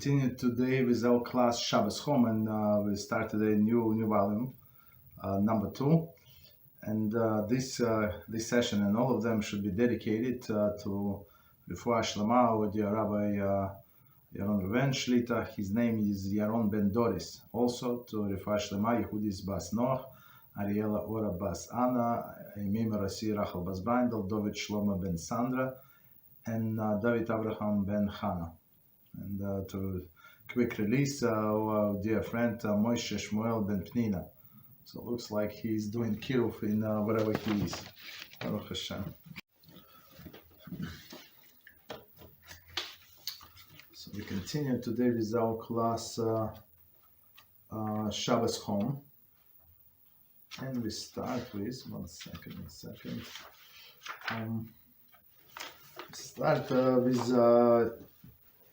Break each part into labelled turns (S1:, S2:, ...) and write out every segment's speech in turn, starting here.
S1: continue today with our class Shabbos Home, and we started a new volume, number 2. And this session and all of them should be dedicated to Refuah Shlema with your Rabbi Yaron Reuven Shlita. His name is Yaron Ben Doris. Also to Refuah Shlema Yehudis Bas Noach, Ariela Ora Bas Anna, Emim Rasi Rachel Bas Bandel, David Shlomo Ben Sandra, and David Abraham Ben Hannah. And to quick release, our dear friend Moshe Shmuel Ben Pnina. So it looks like he's doing kiruv in wherever he is. Baruch HaShem. So we continue today with our class Shabbos Home. And we start with, one second. Start with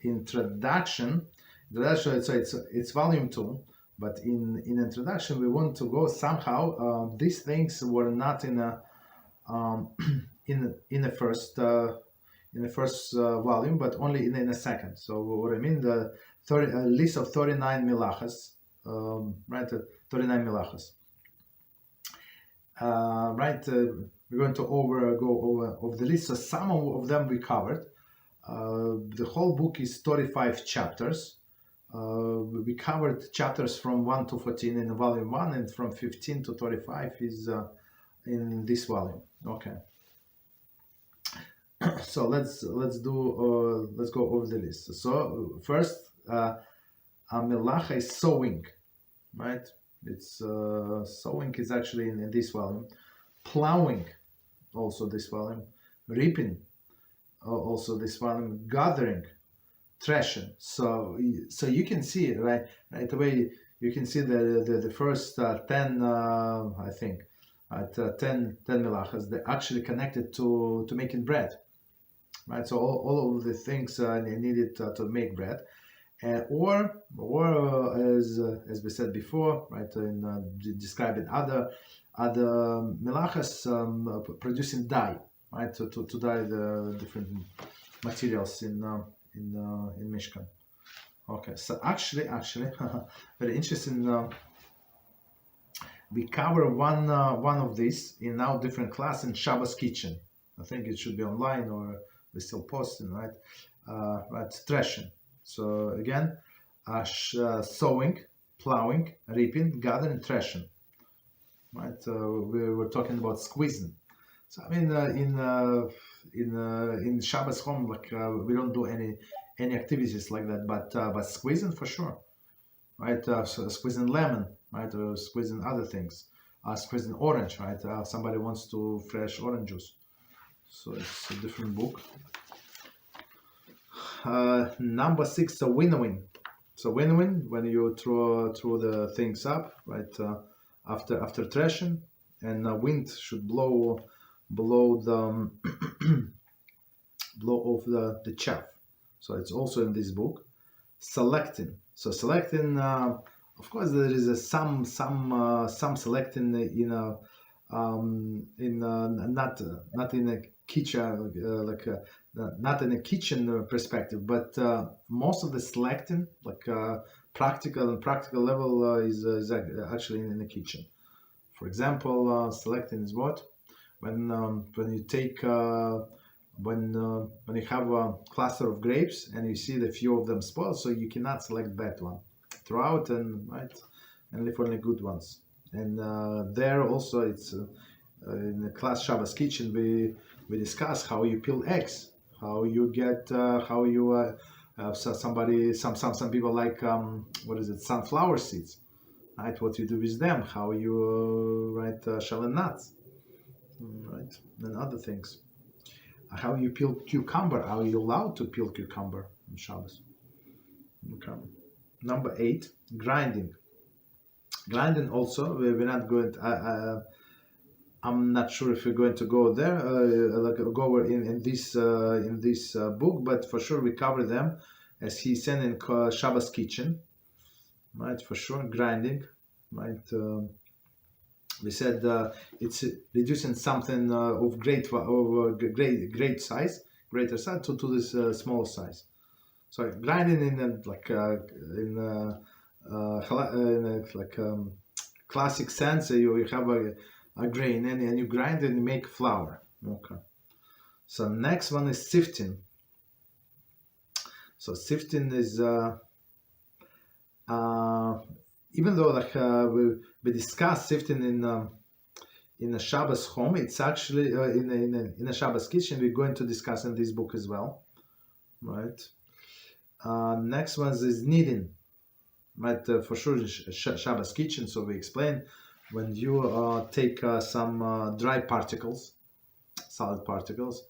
S1: introduction. It's volume 2, but in introduction we want to go somehow. These things were not in a in the first volume, but only in a second. So what I mean, the list of 39 Melachos, right? 39 Melachos. Right. We're going to go over the list. So some of them we covered. The whole book is 35 chapters. We covered chapters from 1 to 14 in volume 1, and from 15 to 35 is in this volume. Okay. So let's go over the list. So first, Melachah is sowing, right? It's sowing is actually in this volume. Plowing, also this volume. Reaping, also this volume. Gathering, threshing. So you can see right away. You can see the first 10 I think 10 melachas. They're actually connected to making bread, right? So all of the things needed to make bread, or as we said before, right? In describing other melachas, producing dye, right? To dye the different materials in Mishkan. Okay, so actually, very interesting. We cover one of these in our different class in Shabbos Kitchen. I think it should be online, or we're still posting, right? Right, threshing. So again, sowing, plowing, reaping, gathering, threshing. Right, we were talking about squeezing. So I mean, in Shabbos Home, like we don't do any activities like that, but squeezing for sure, right? So squeezing lemon, right? Or squeezing other things, squeezing orange, right? Somebody wants to fresh orange juice, so it's a different book. Number 6, so winnowing. So winnowing, when you throw the things up, right? After threshing, and wind should blow the blow off the chaff. So it's also in this book. Selecting. So selecting, of course, there is some selecting not in a kitchen not in a kitchen perspective, but most of the selecting, like practical level, is actually in the kitchen. For example, selecting is what? When you take when you have a cluster of grapes and you see the few of them spoiled, so you cannot select bad one. Throw out and leave only good ones. And there also it's in the class Shabbos Kitchen we discuss how you peel eggs, how you get so some people like sunflower seeds, right? What you do with them, how you shell and nuts, right, and other things. How you peel cucumber? Are you allowed to peel cucumber on Shabbos? Okay. Number 8, grinding. Grinding also, we're not going to, I'm not sure if we're going to go there, go over in this book, but for sure we cover them as he said in Shabbos Kitchen, right? For sure, grinding, right? We said it's reducing something of greater size to this small size. So grinding in classic sense, you have a grain and you grind and you make flour. Okay. So next one is sifting. So sifting is even though we discussed sifting in a Shabbos home, it's actually in a Shabbos kitchen. We're going to discuss in this book as well, right? Next one is kneading, right? For sure, Shabbos kitchen. So we explain when you take some dry particles, solid particles,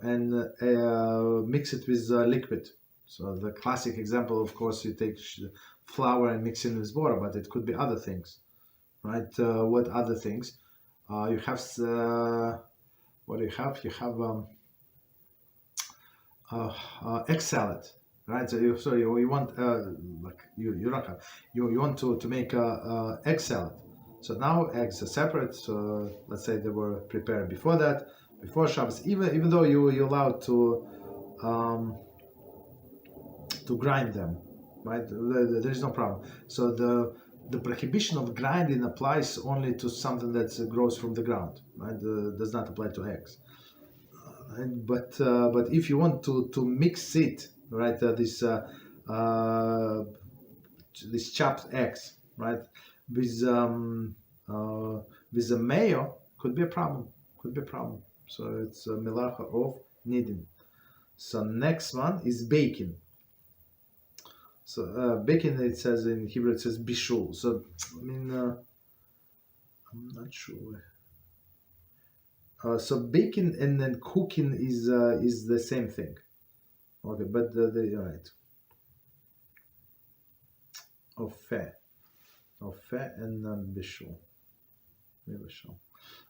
S1: and mix it with liquid. So the classic example, of course, you take flour and mix it with water, but it could be other things, right? What other things? You have what do you have? You have egg salad, right? So you want you don't have you want to make a egg salad. So now eggs are separate. So let's say they were prepared before that, before Shabbos. Even though you're allowed to grind them, right? There is no problem. So the prohibition of grinding applies only to something that grows from the ground, right? Does not apply to eggs. But if you want to mix it, right? These chopped eggs, right? With the mayo could be a problem. Could be a problem. So it's a Melachah of kneading. So next one is baking. So baking, it says in Hebrew, it says bishul. So I mean, I'm not sure. So baking and then cooking is the same thing. Okay, but you're right. Of fat and bishul.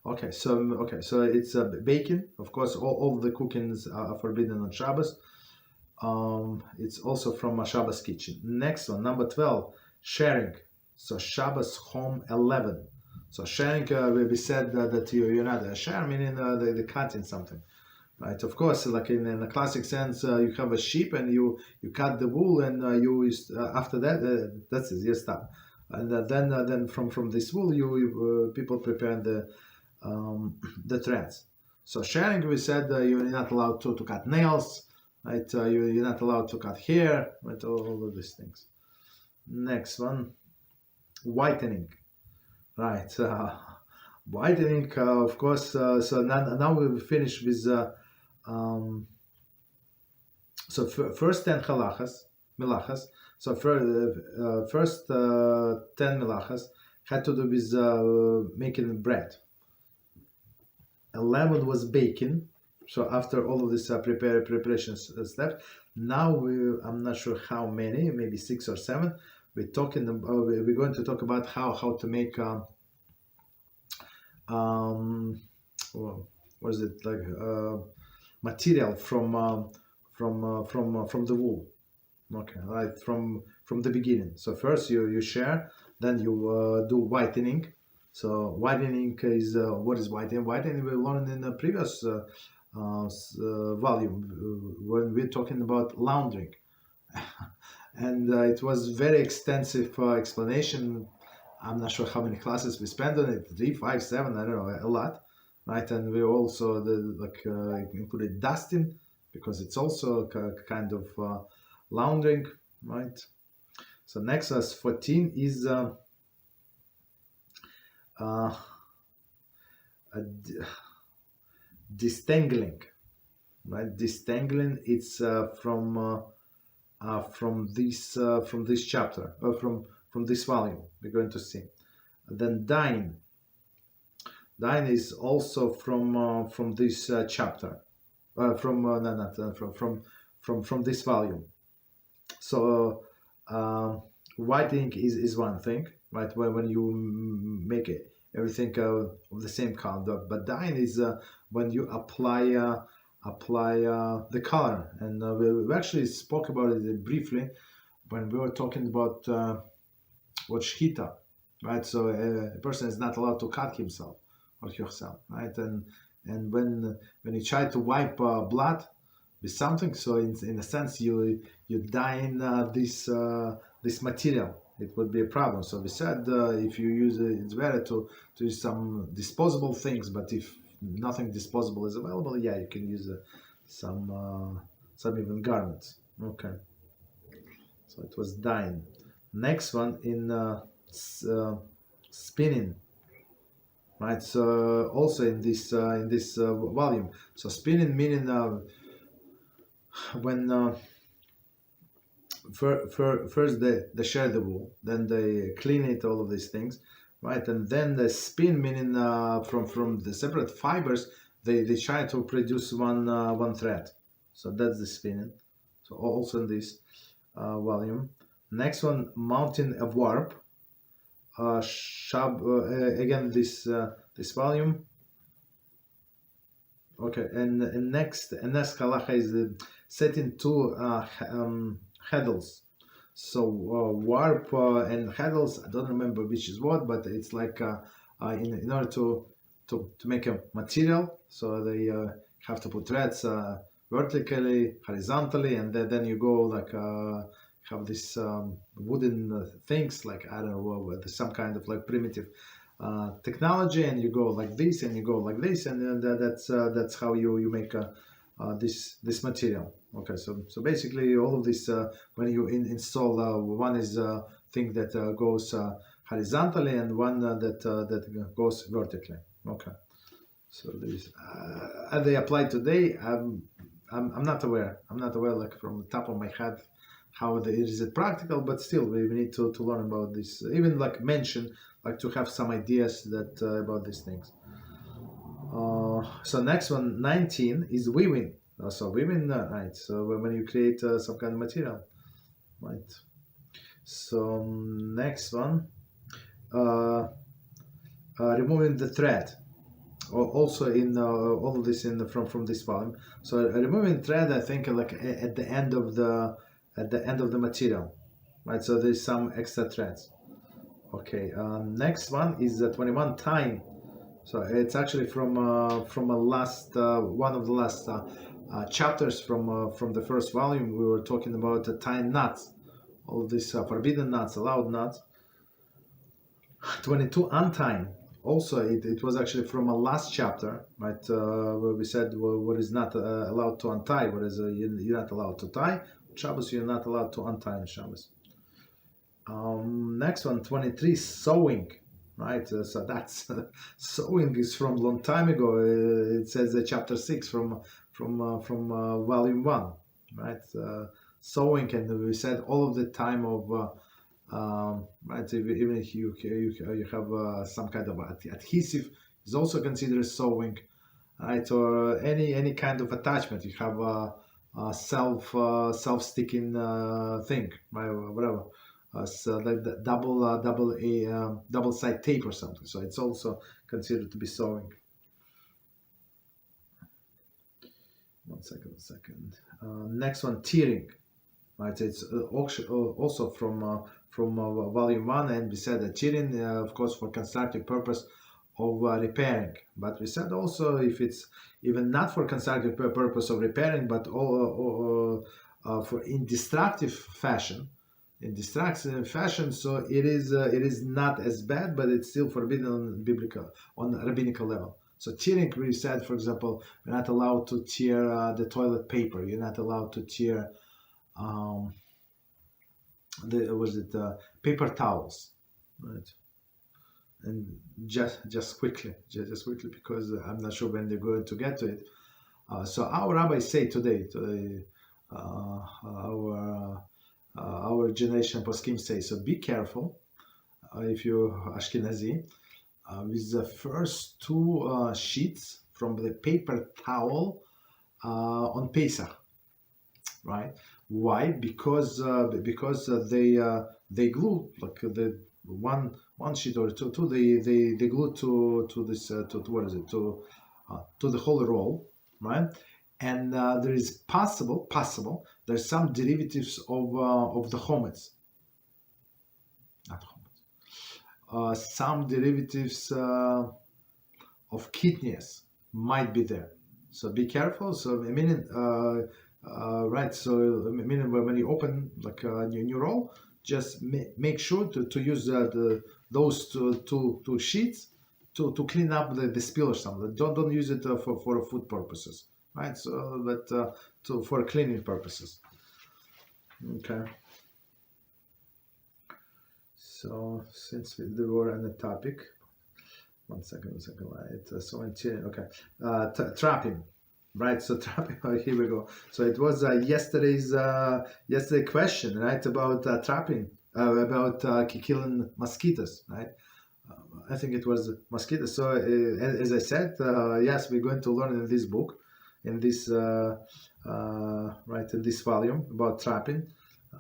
S1: Okay, so it's baking. Of course, all the cookings are forbidden on Shabbos. It's also from a Shabbos kitchen. Next one, number 12, sharing. So Shabbos Home 11. So sharing, we said that you're not share, meaning the cutting something, right? Of course, like in a classic sense, you have a sheep and you cut the wool and you after that that's it, you stop. And then from this wool you people prepare the threads. So sharing, we said you're not allowed to cut nails, right? You're not allowed to cut hair, right? All of these things. Next one, whitening, right? Whitening, of course. So now we finish with so first 10 melachas. So first 10 melachas had to do with making bread. 11 was baking. So after all of this preparations left, now I'm not sure how many, maybe 6 or 7. We're going to talk about how to make what is it, like material from the wool. Okay, right, from the beginning. So first you share, then you do whitening. So whitening is what is whitening? Whitening we learned in the previous volume when we're talking about laundering, and it was very extensive explanation. I'm not sure how many classes we spent on it, 3, 5, 7, I don't know, a lot, right? And we also included dusting because it's also kind of laundering, right? So next as 14 is distangling, right? Distangling, it's from this chapter, from this volume we're going to see. Then dyeing is also from this chapter, from this volume. So whitening is one thing, right? When you make it everything of the same color, but dyeing is when you apply the color, and we actually spoke about it briefly when we were talking about what shechita, right? So a person is not allowed to cut himself or herself, right? And when you try to wipe blood, with something. So in a sense, you dyeing this material. It would be a problem. So we said if you use it, it's better to use some disposable things. But if nothing disposable is available, yeah, you can use some even garments. Okay. So it was dyeing. Next one in spinning, right? So also in this volume. So spinning meaning when first they share the wool, then they clean it, all of these things, right? And then the spin meaning from the separate fibers they try to produce one thread. So that's the spinning. So also in this volume. Next one, mountain of warp. Again this volume. Okay, and next halacha is setting two heddles. So warp and heddles, I don't remember which is what, but it's like in order to make a material, so they have to put threads vertically, horizontally, and then you go like have this wooden things, like I don't know, some kind of like primitive technology, and you go like this and you go like this, and then that's how you make this material. Okay, so basically all of this when you install one is thing that goes horizontally and one that goes vertically. Okay, so these are they applied today? I'm not aware. I'm not aware, like from the top of my head, how is it practical, but still we need to learn about this, even like mention, like to have some ideas that about these things. So next one, 19 is weaving. So weaving, right? So when you create some kind of material, right? So next one, removing the thread. Also in all of this from this volume. So removing thread, I think like at the end of the material, right? So there's some extra threads. Okay. Next one is 21 time. So it's actually from a last one of the last chapters from the first volume. We were talking about tying knots, all of these forbidden knots, allowed knots. 22 untying. Also, it was actually from a last chapter, right? Where we said what is not allowed to untie, what is you're not allowed to tie. Shabbos, you're not allowed to untie on Shabbos. Next one, 23, sewing, right? So that's sewing is from long time ago. It says chapter 6 from volume 1, right? Sewing, and we said all of the time of right, even if you have some kind of adhesive is also considered sewing, right? Or any kind of attachment, you have a self sticking thing, right? Whatever. So like the double side tape or something. So it's also considered to be sewing. One second. Next one, tearing. Right, it's also from volume 1, and we said that tearing, of course, for constructive purpose of repairing. But we said also if it's even not for constructive purpose of repairing, but for in destructive fashion, so it is not as bad, but it's still forbidden on rabbinical level. So tearing, we said, for example, you're not allowed to tear the toilet paper. You're not allowed to tear paper towels, right? And just quickly, because I'm not sure when they're going to get to it. So our rabbis say today, our generation poskim say, so be careful if you're Ashkenazi with the first two sheets from the paper towel on Pesach, right? Why? Because they glue, like the one sheet or two they glue to this to what is it to the whole roll, right? And there is possible there's some derivatives of the chometz, not chometz, some derivatives of kidneys might be there. So be careful. So I mean, right? So meaning when you open like a new roll, just make sure to use those two sheets to clean up the spill or something. Don't use it for food purposes, right? So but for cleaning purposes. Okay. So since we were on the topic, one second. Right. So okay, trapping, right? So trapping. Here we go. So it was yesterday question, right, about trapping, about killing mosquitoes, right? I think it was mosquitoes. So as I said, yes, we're going to learn in this book, in this right in this volume about trapping.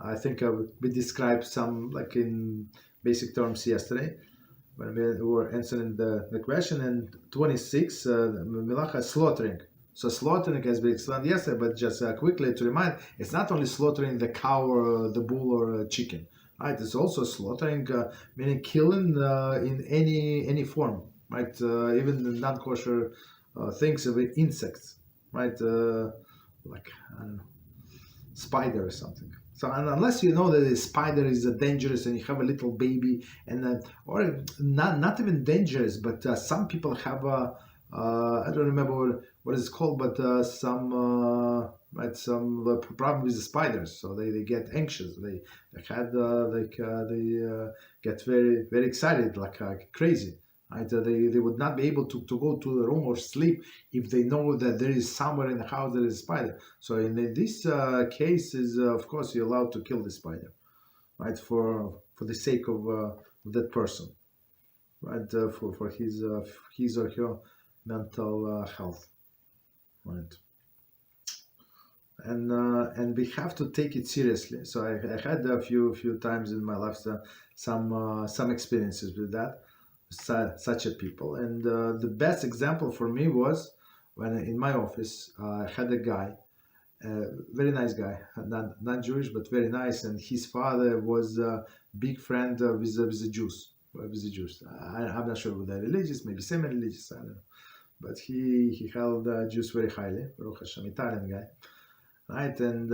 S1: I think we described some like in basic terms yesterday when we were answering the question. And 26, Melachah slaughtering. So slaughtering has been explained yesterday, but just quickly to remind, it's not only slaughtering the cow or the bull or chicken, right? It's also slaughtering, meaning killing in any form, right? Even the non-kosher things of insects, right? Like I don't know, spider or something. So unless you know that the spider is dangerous and you have a little baby, and or not even dangerous, but some people have I don't remember what it's called, but some right some problem with the spiders, so they get anxious. They had they get very excited like crazy. Right? They would not be able to go to the room or sleep if they know that there is somewhere in the house there is a spider. So in this case, is of course you're allowed to kill the spider, right? For the sake of that person, right? For his or her mental health, right? And we have to take it seriously. So I had a few times in my life some experiences with that, such a people. And the best example for me was when in my office I had a guy, very nice guy, not Jewish but very nice, and his father was a big friend with the Jews. With the Jews, I'm not sure whether they're religious, maybe semi-religious, I don't know. But he held Jews very highly. Baruch Hashem, Italian guy, right? And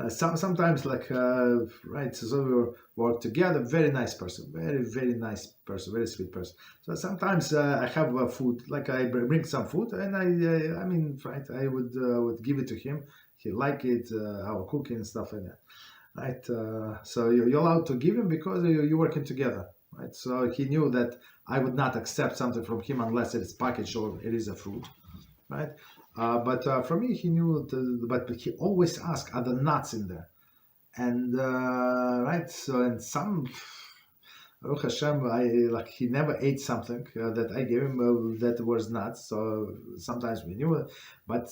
S1: sometimes like right, so we work together. Very nice person, very nice person, very sweet person. So sometimes I have food, like I bring some food, and I mean, right, I would give it to him. He like it, our cooking and stuff like that, right? So you're allowed to give him because you're working together, right? So he knew that I would not accept something from him unless it's packaged or it is a fruit, right? But for me, he knew, but he always asked, "Are the nuts in there?" And right, so and some, Baruch Hashem, I like he never ate something that I gave him that was nuts. So sometimes we knew it, but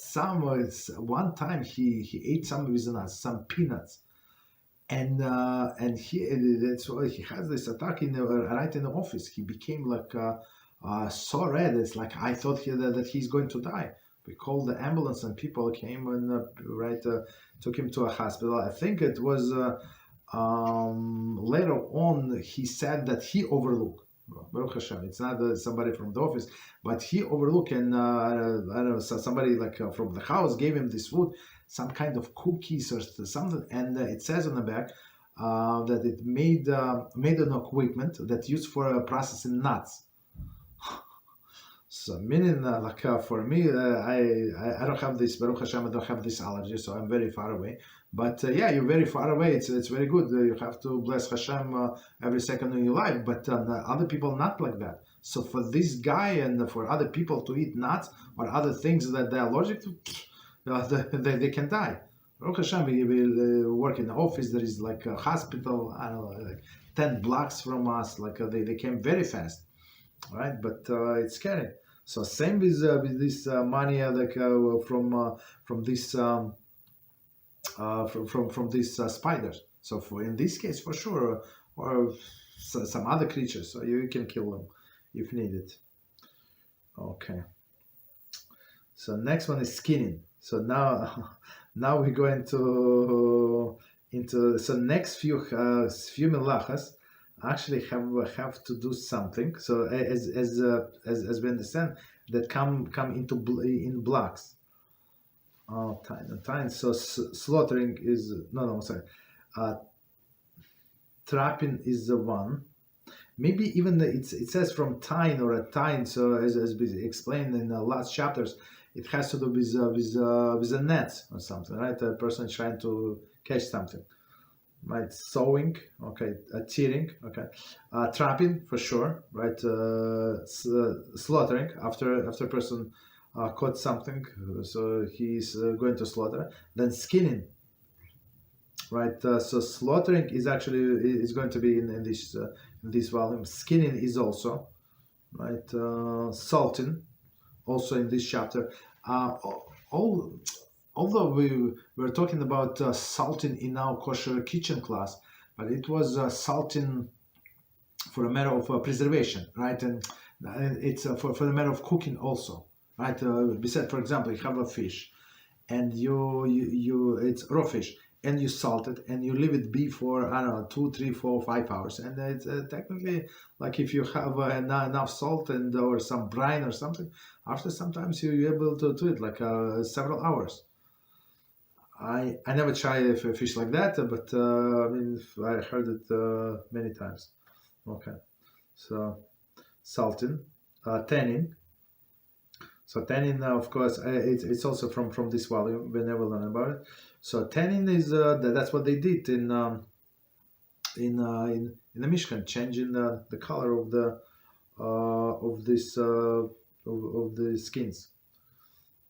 S1: one time he ate some with nuts, some peanuts, and that's why he has this attack right in the office. He became like so red. It's like I thought that he's going to die. We called the ambulance and people came and took him to a hospital. I think it was later on he said that he overlooked. Baruch Hashem, it's not somebody from the office, but he overlooked, and I don't know, somebody like from the house gave him this food, some kind of cookies or something, and it says on the back that it made an equipment that used for processing nuts. So meaning like for me, I don't have this, Baruch Hashem, I don't have this allergy, so I'm very far away. But yeah, you're very far away. It's very good. You have to bless Hashem every second of your life. But other people not like that. So for this guy and for other people to eat nuts or other things that they're allergic to, they can die. Baruch Hashem, we work in the office. There is like a hospital, I don't know, like 10 blocks from us. Like they came very fast, right? But it's scary. So same with this money like from this from these spiders. So for in this case, for sure, or some other creatures, so you can kill them if needed. Okay. So next one is skinning. So now now we go into so next few melachas actually have to do something. So as we understand that come into in blocks. Time. So slaughtering is no, sorry. Uh, Trapping is the one. Maybe even it says from tine or a tine. So as we explained in the last chapters, it has to do with a net or something, right? A person trying to catch something, right? Sowing, okay, tearing, okay, trapping for sure, right? Slaughtering after a person caught something, so he's going to slaughter. Then skinning, right? So slaughtering is actually is going to be in this volume. Skinning is also right. Salting also in this chapter. All although we were talking about salting in our kosher kitchen class, but it was salting for a matter of preservation, right? And it's for the matter of cooking also, right? We said, for example, you have a fish and you it's raw fish and you salt it and you leave it be for I don't know 2, 3, 4, 5 hours and it's technically like if you have enough salt and or some brine or something after sometimes you're able to do it like several hours. I never try a fish like that but I mean I heard it many times. Okay, so salting, tanning. So tannin, of course, it's also from this volume. We never learn about it. So tannin is that's what they did in the Mishkan, changing the color of the of this of the skins.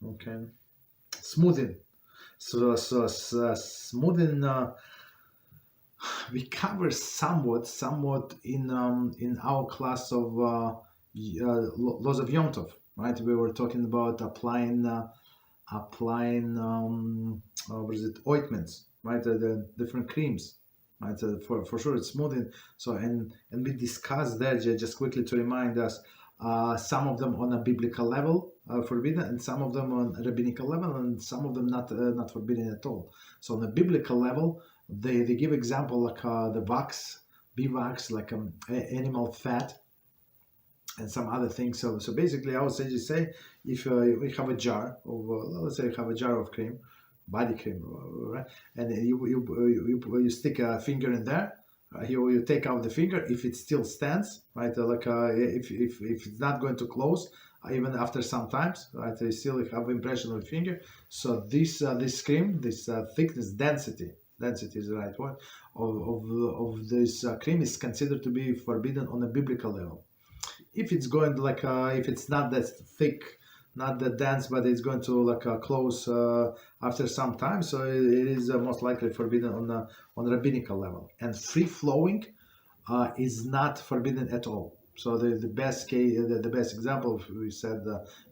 S1: Okay, smoothing. So smoothing. We cover somewhat in our class of laws of Yom Tov, right? We were talking about applying what is it, ointments, right? The different creams, right? For sure it's smoothing. So and we discussed that just quickly to remind us some of them on a biblical level forbidden and some of them on a rabbinical level and some of them not forbidden at all. So on a biblical level they give example like the wax, beeswax, like animal fat and some other things. So basically, I would say just say if we have a jar of let's say you have a jar of cream, body cream, right? And then you stick a finger in there. You take out the finger if it still stands, right? If it's not going to close. Even after some times, right, you still have impression of the finger. So this cream, this thickness, density is the right word, of this cream is considered to be forbidden on a biblical level. If it's going to like if it's not that thick, not that dense, but it's going to like close after some time, so it is most likely forbidden on rabbinical level. And free flowing is not forbidden at all. So the best case, the best example, we said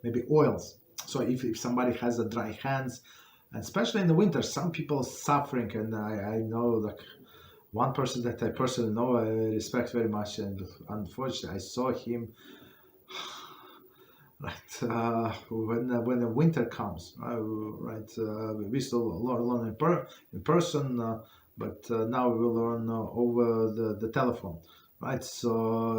S1: maybe oils. So if somebody has a dry hands, and especially in the winter, some people suffering, and I know like one person that I personally know, I respect very much, and unfortunately, I saw him right when the winter comes. Right, we still learn in person, but now we will learn over the telephone. Right, so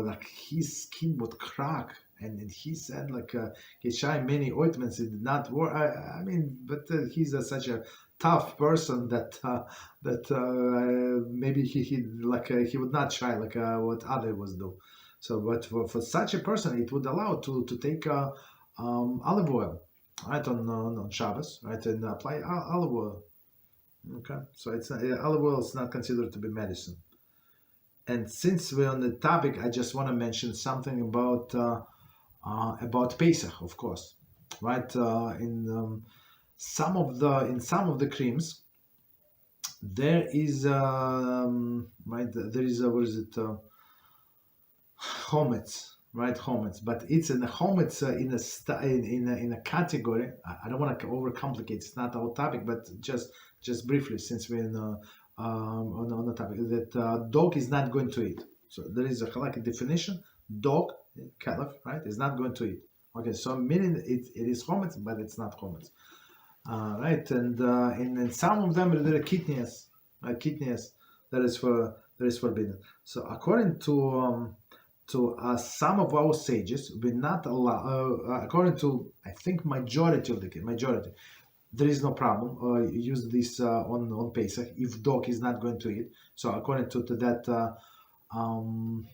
S1: like his skin would crack, and he said like he tried many ointments, it did not work. I mean, but he's such a tough person that maybe he like he would not try like what other was do. So, but for such a person, it would allow to take olive oil, right, on Shabbos, right, and apply olive oil. Okay, so it's olive oil is not considered to be medicine. And since we're on the topic, I just want to mention something about Pesach, of course, right? In some of the creams, there is right there is what is it chometz, right? Chometz, but it's in the chometz in a category. I don't want to overcomplicate. It's not our topic, but just briefly, since we're on the topic, that dog is not going to eat. So there is a definition. Dog, caliph, right, is not going to eat. Okay, so meaning it is chometz, but it's not chometz. Right, and in some of them there are kidneys that is forbidden. So according to some of our sages, we not allow. According to I think majority of the majority, there is no problem. Use this on Pesach if dog is not going to eat. So according to that um,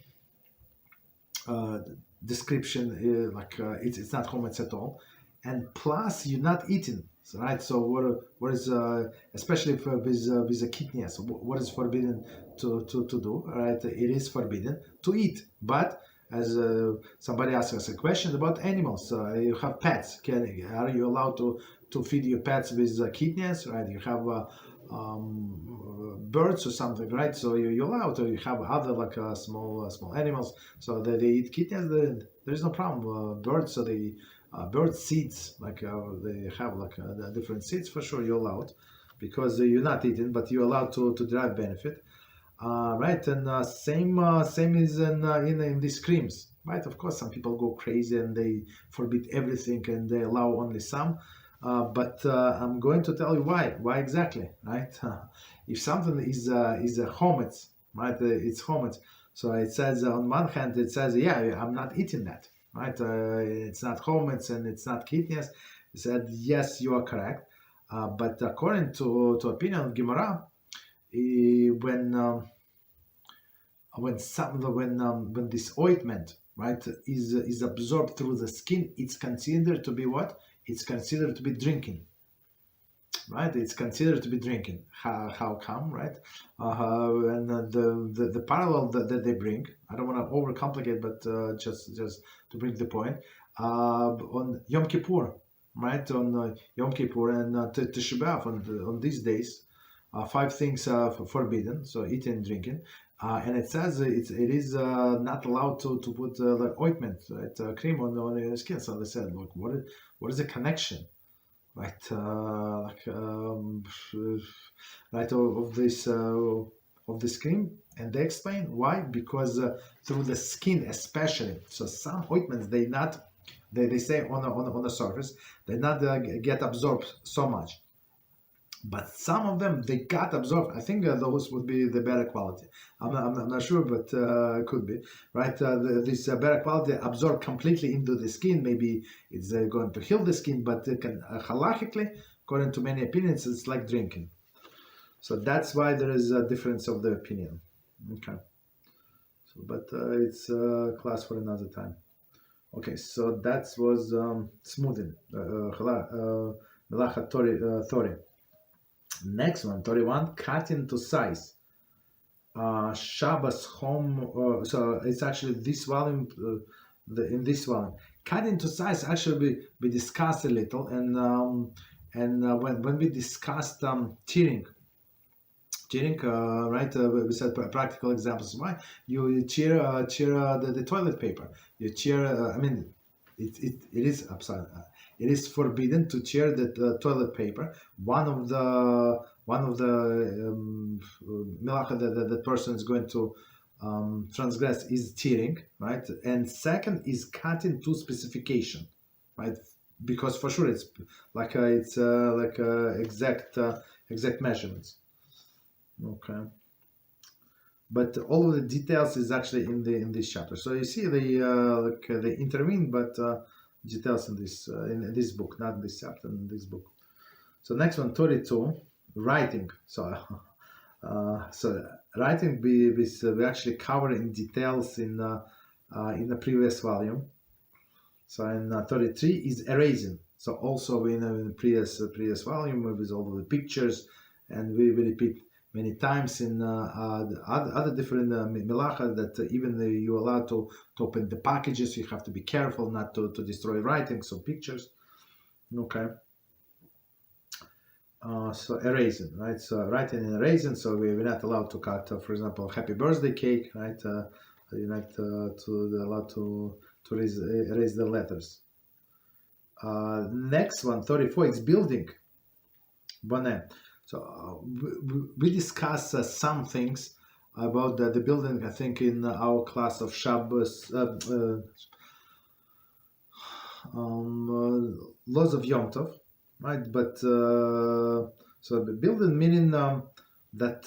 S1: uh, description, it's not chametz at all, and plus you're not eating, right? So what is especially with the kidneys, what is forbidden to do, right? It is forbidden to eat, but as somebody asked us a question about animals, you have pets. Are you allowed to feed your pets with kidneys, right? You have birds or something, right? So you're allowed to. You have other small animals, so they eat kidneys. There is no problem. Birds, so they bird seeds, they have the different seeds. For sure, you're allowed because you're not eating, but you're allowed to derive benefit. Right, and same is in these creams, right? Of course, some people go crazy and they forbid everything and they allow only some. But I'm going to tell you why. Why exactly, right? If something is a chometz, right? It's chometz. So it says on one hand, it says, yeah, I'm not eating that, right? It's not chometz and it's not kidneys. It said, yes, you are correct. But according to opinion of Gemara, when when this ointment, right, is absorbed through the skin, it's considered to be what? It's considered to be drinking, right? It's considered to be drinking. How come, right? And the parallel that they bring, I don't want to overcomplicate, but just to bring the point, on Yom Kippur, right? On Yom Kippur and Tisha B'Av, on these days, five things are forbidden, so eating and drinking. And it says it is not allowed to put the ointment, right, cream on your skin. So they said, look, what is the connection, right? Right, of this cream, and they explain why. Because through the skin, especially. So some ointments they say on the surface they not get absorbed so much. But some of them they got absorbed. I think those would be the better quality. I'm not sure, but could be, right. This better quality absorb completely into the skin. Maybe it's going to heal the skin, but it can halachically, according to many opinions, it's like drinking. So that's why there is a difference of the opinion. Okay. So, but it's a class for another time. Okay, so that was smoothing. Melachah Tori. Next one, 31, cutting to size. Shabbos Home. So it's actually this volume. In this volume, cutting to size actually we discussed a little, and when we discussed tearing, right? We said practical examples. Why you tear the toilet paper? You tear. I mean, it is upside. It is forbidden to tear the toilet paper. One of the melachah that the person is going to transgress is tearing, right? And second is cutting to specification, right? Because for sure it's exact measurements. Okay. But all of the details is actually in this chapter. So you see they intervene, but details in this book, not in this chapter, in this book. So next one, 32, writing. So writing we actually cover in details in the previous volume. So in 33 is erasing. So also in the previous volume with all of the pictures, and we repeat many times in other different melachah that even you're allowed to open the packages, you have to be careful not to destroy writings or pictures. Okay. So erasing, right? So writing and erasing. So we're not allowed to cut, for example, happy birthday cake, right? You're not allowed to erase the letters. Next one, 34, is building. Bonnet. So we discussed some things about the building, I think, in our class of Shabbos, laws of Yom Tov, right? But so the building meaning that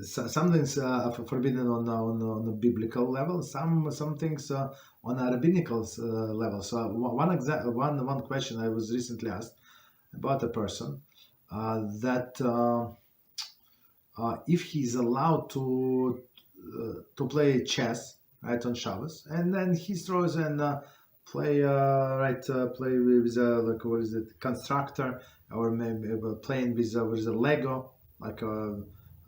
S1: some things are forbidden on a biblical level, some things on a rabbinical level. So one question I was recently asked about a person that if he's allowed to play chess, right, on Shabbos, and then he throws and play play with like, what is it, constructor, or maybe playing with a Lego, like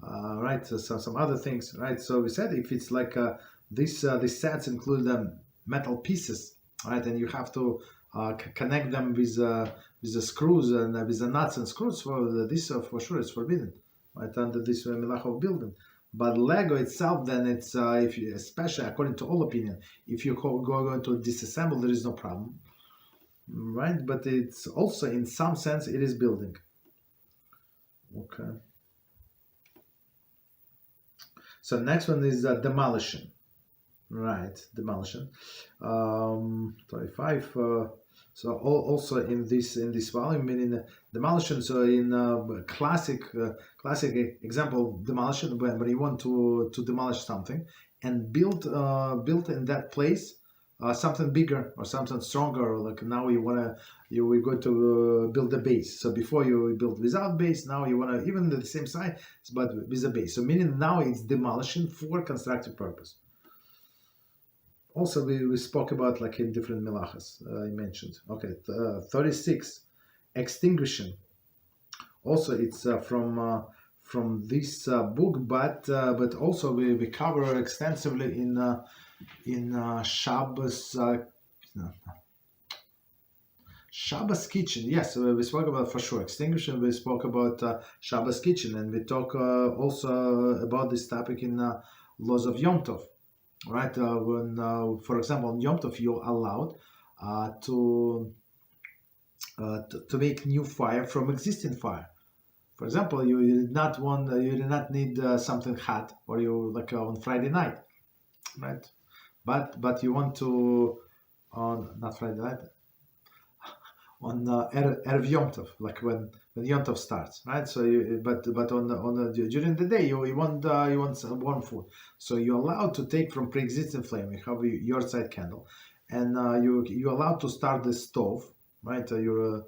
S1: right, so some other things, right. So we said if it's like these sets include metal pieces, right, and you have to connect them with the screws and with the nuts and screws. For this for sure is forbidden, right, under this Melachot building. But Lego itself, then it's if you, especially according to all opinion, if you go going to disassemble, there is no problem, right? But it's also in some sense it is building. Okay. So next one is demolition, right? Demolition. 25. So also in this volume, meaning demolition. So in classic example demolition, when you want to demolish something and build in that place something bigger or something stronger. Like now we're going to build a base. So before you build without base, now you want to even the same size but with a base. So meaning now it's demolition for constructive purpose. Also, we spoke about like in different melachas I mentioned. Okay, 36, extinguishing. Also, it's from this book, but also we cover extensively in Shabbos Shabbos kitchen. Yes, we spoke about for sure extinguishing. We spoke about Shabbos kitchen, and we talk also about this topic in laws of Yom Tov. Right, when for example on Yom Tov you're allowed to make new fire from existing fire. For example, you did not need something hot, or you like on Friday night, right? But you want to on not Friday night, on Erev Yom Tov, like when Yom Tov starts, right? So but on during the day you want some warm food, so you're allowed to take from pre-existing flame. You have your side candle, and you're allowed to start the stove, right? Your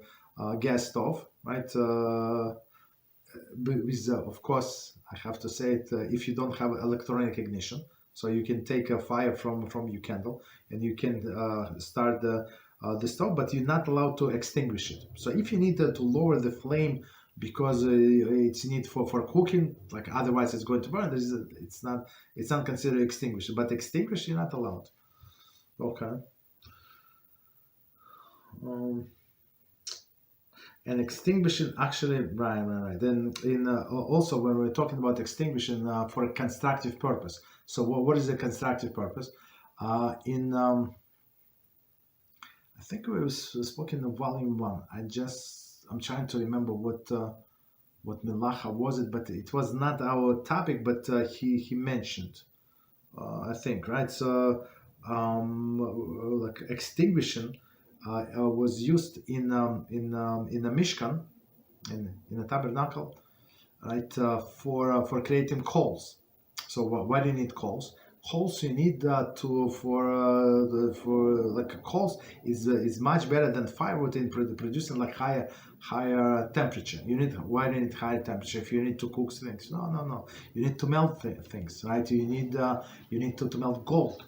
S1: gas stove, right? With of course I have to say it, if you don't have electronic ignition, so you can take a fire from your candle and you can start the stove, but you're not allowed to extinguish it. So if you need to lower the flame because it's need for cooking, like otherwise it's going to burn, it's not considered extinguished, but extinguish you're not allowed. Okay. And extinguishing, actually, right. Then in also when we're talking about extinguishing for a constructive purpose. So what is a constructive purpose? I think we was spoken in volume 1. I'm trying to remember what Melachah was it, but it was not our topic. But he mentioned, I think, right. So like extinguishing was used in a Mishkan, in a tabernacle, right, for creating coals. So why do you need coals? Coals you need for like coals is much better than firewood in producing like higher temperature. Why do you need higher temperature if you need to cook things? No. You need to melt things, right? You need to melt gold.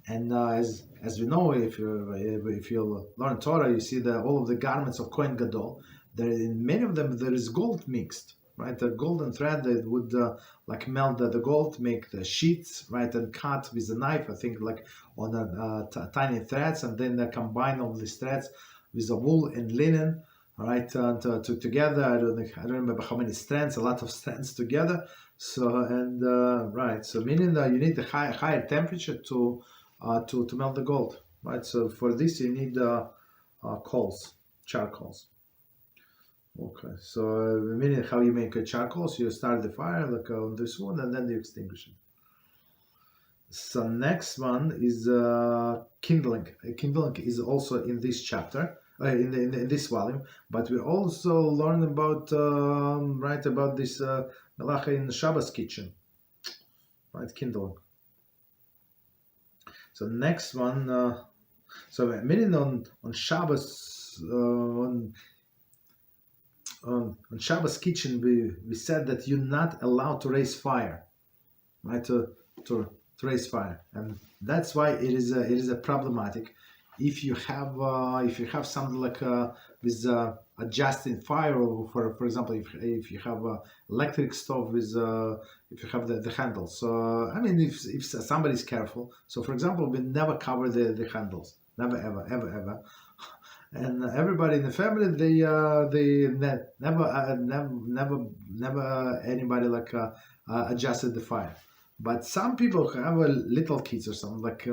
S1: And as we know, if you learn Torah, you see that all of the garments of Kohen Gadol, in many of them there is gold mixed, right? The golden thread that would like melt the gold, make the sheets, right, and cut with a knife. I think like on tiny threads, and then they combine all these threads with the wool and linen, right, together. I don't remember how many strands, a lot of strands together. So and right, so meaning that you need the higher temperature to melt the gold, right? So for this you need coals, charcoals. Okay, so meaning how you make a charcoal, so you start the fire like on this one, and then you extinguish it. So next one is kindling. Kindling is also in this chapter, in this volume, but we also learn about right about this Melachah in the Shabbos kitchen, right? Kindling. So next one, so meaning on Shabbos, on Shabbos kitchen, we said that you're not allowed to raise fire, right? To raise fire, and that's why it is a problematic. If you have something like with adjusting fire, or for example, if you have a electric stove with if you have the handles. So I mean, if somebody's careful, so for example, we never cover the handles, never ever. And everybody in the family, never anybody like adjusted the fire. But some people who have little kids or something like, I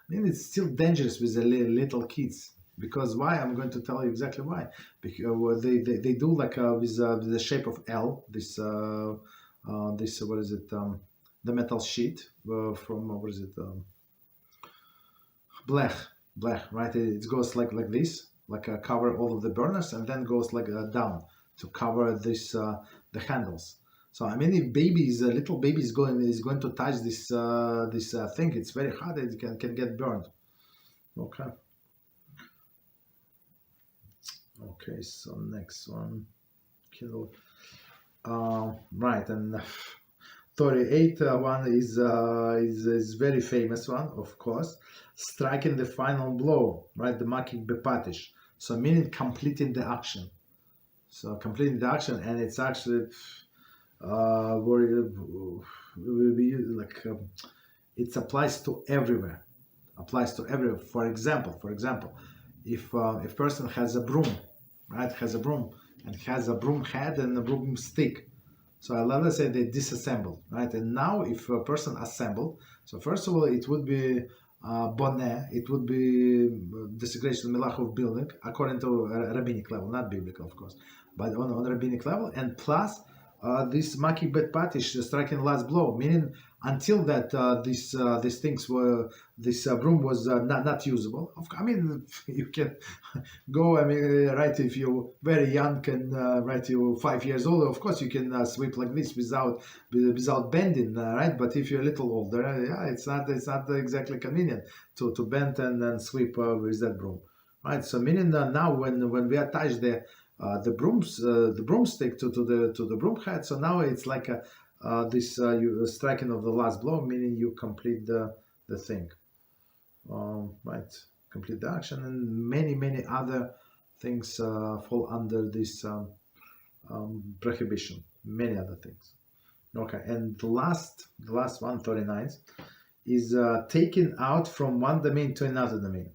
S1: mean, it's still dangerous with the little kids. Because why? I'm going to tell you exactly why. Because they do like with the shape of L. This what is it? The metal sheet from what is it? Blech, right? It goes like this, like cover all of the burners, and then goes like down to cover this the handles. So I mean, if little baby is going to touch this thing, it's very hard. It can get burned. Okay. Okay. So next one, kilo. Right, and 38 one is very famous one, of course. Striking the final blow, right? The makik bepatish. So meaning completing the action. So completing the action, and it's actually it applies to everywhere. Applies to everywhere. For example, if person has a broom, right? Has a broom and has a broom head and a broom stick. So let's say they disassembled, right? And now if a person assembled, so first of all, it would be boneh, it would be desecration Melachot of building, according to rabbinic level, not biblical, of course, but on rabbinic level, and plus this makik bet patish, striking last blow, meaning until that these things were this broom was not usable. I mean, you can go. I mean, right? If you're very young and right, you're 5 years old, of course you can sweep like this without bending, right? But if you're a little older, yeah, it's not exactly convenient to bend and sweep with that broom, right? So meaning now when we attach the broomstick to the broom head, so now it's like this you striking of the last blow, meaning you complete the thing, right? Complete the action, and many other things fall under this prohibition. Many other things. Okay, and the last one, 39, is taken out from one domain to another domain.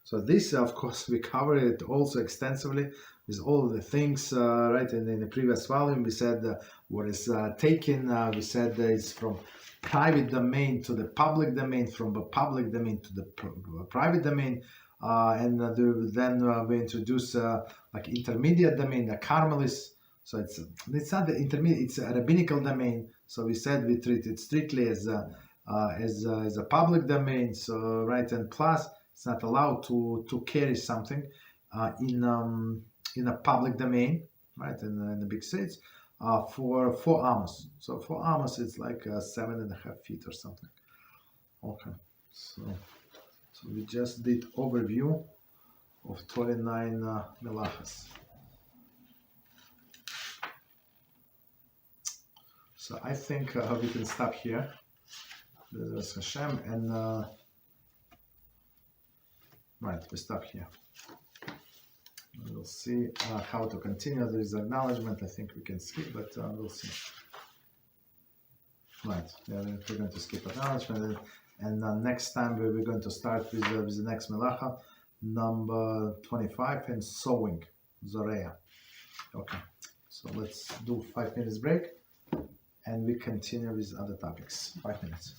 S1: So this, of course, we covered it also extensively with all the things, right? And in the previous volume, we said what is taken, we said is from private domain to the public domain, from the public domain to the private domain, and then we introduce like intermediate domain, the Carmelis. So it's not the intermediate; it's a rabbinical domain. So we said we treat it strictly as a public domain. So right, and plus it's not allowed to carry something in a public domain, right? In the big states. For 4 amos. So 4 amos it's like 7.5 feet or something. Okay, so we just did overview of 29 melachas. So I think we can stop here. There's HaShem, and right, we stop here. We'll see how to continue. There is acknowledgement. I think we can skip, but we'll see. Right, yeah, we're going to skip acknowledgement, and next time we're going to start with the next Melachah, number 25, and sewing, Zorea. Okay, so let's do 5 minutes break, and we continue with other topics. 5 minutes.